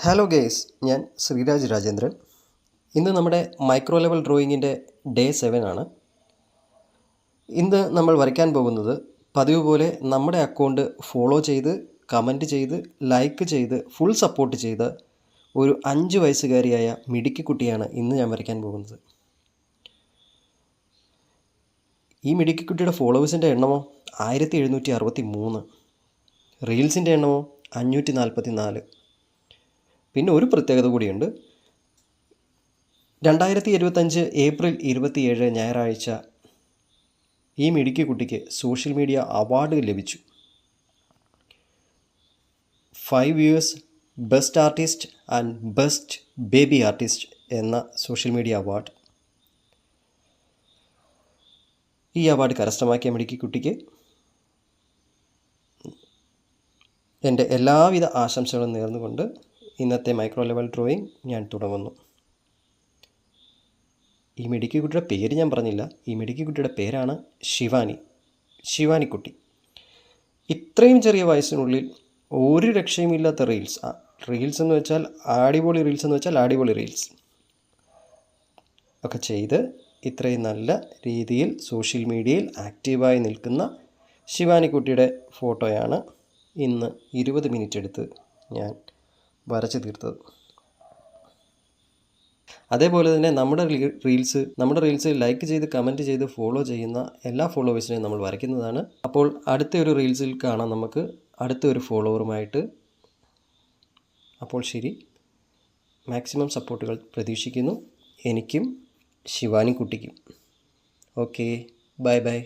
Hello guys, ഞാൻ ശ്രീരാജ് രാജേന്ദ്രൻ. ഇന്ന് നമ്മുടെ മൈക്രോ ലെവൽ ഡ്രോയിങ്ങിൻ്റെ ഡേ 7 ആണ്. ഇന്ന് നമ്മൾ വരയ്ക്കാൻ പോകുന്നത് പതിവ് പോലെ നമ്മുടെ അക്കൗണ്ട് ഫോളോ ചെയ്ത്, കമൻറ്റ് ചെയ്ത്, ലൈക്ക് ചെയ്ത്, ഫുൾ സപ്പോർട്ട് ചെയ്ത ഒരു 5 വയസ്സുകാരിയായ മിടുക്കിക്കുട്ടിയാണ് ഇന്ന് ഞാൻ വരയ്ക്കാൻ പോകുന്നത്. ഈ മിടുക്കിക്കുട്ടിയുടെ ഫോളോവേഴ്സിൻ്റെ എണ്ണമോ 1763, റീൽസിൻ്റെ എണ്ണമോ 544. പിന്നെ ഒരു പ്രത്യേകത കൂടിയുണ്ട്. 2025 ഏപ്രിൽ 27 ഞായറാഴ്ച ഈ മിടുക്കി കുട്ടിക്ക് സോഷ്യൽ മീഡിയ അവാർഡ് ലഭിച്ചു. 5 years best artist and best baby artist എന്ന സോഷ്യൽ മീഡിയ അവാർഡ്. ഈ അവാർഡ് കരസ്ഥമാക്കിയ മിടുക്കി കുട്ടിക്ക് എൻ്റെ എല്ലാവിധ ആശംസകളും നേർന്നുകൊണ്ട് ഇന്നത്തെ മൈക്രോ ലെവൽ ഡ്രോയിങ് ഞാൻ തുടങ്ങുന്നു. ഈ മിടുക്കി കുട്ടിയുടെ പേര് ഞാൻ പറഞ്ഞില്ല. ഈ മിടുക്കി കുട്ടിയുടെ പേരാണ് ശിവാനിക്കുട്ടി. ഇത്രയും ചെറിയ വയസ്സിനുള്ളിൽ ഒരു രക്ഷയുമില്ലാത്ത റീൽസ് എന്ന് വെച്ചാൽ അടിപൊളി റീൽസ് ഒക്കെ ചെയ്ത് ഇത്രയും നല്ല രീതിയിൽ സോഷ്യൽ മീഡിയയിൽ ആക്റ്റീവായി നിൽക്കുന്ന ശിവാനിക്കുട്ടിയുടെ ഫോട്ടോയാണ് ഇന്ന് 20 മിനിറ്റ് എടുത്ത് ഞാൻ വരച്ചു തീർത്തത്. അതേപോലെ തന്നെ നമ്മുടെ റീൽസ് ലൈക്ക് ചെയ്ത്, കമൻറ്റ് ചെയ്ത്, ഫോളോ ചെയ്യുന്ന എല്ലാ ഫോളോവേഴ്സിനെയും നമ്മൾ വരയ്ക്കുന്നതാണ്. അപ്പോൾ അടുത്ത ഒരു റീൽസിൽ കാണാം നമുക്ക്, അടുത്ത ഒരു ഫോളോവറുമായിട്ട്. അപ്പോൾ ശരി, മാക്സിമം സപ്പോർട്ടുകൾ പ്രതീക്ഷിക്കുന്നു, എനിക്കും ശിവാനിക്കുട്ടിക്കും. Okay, by.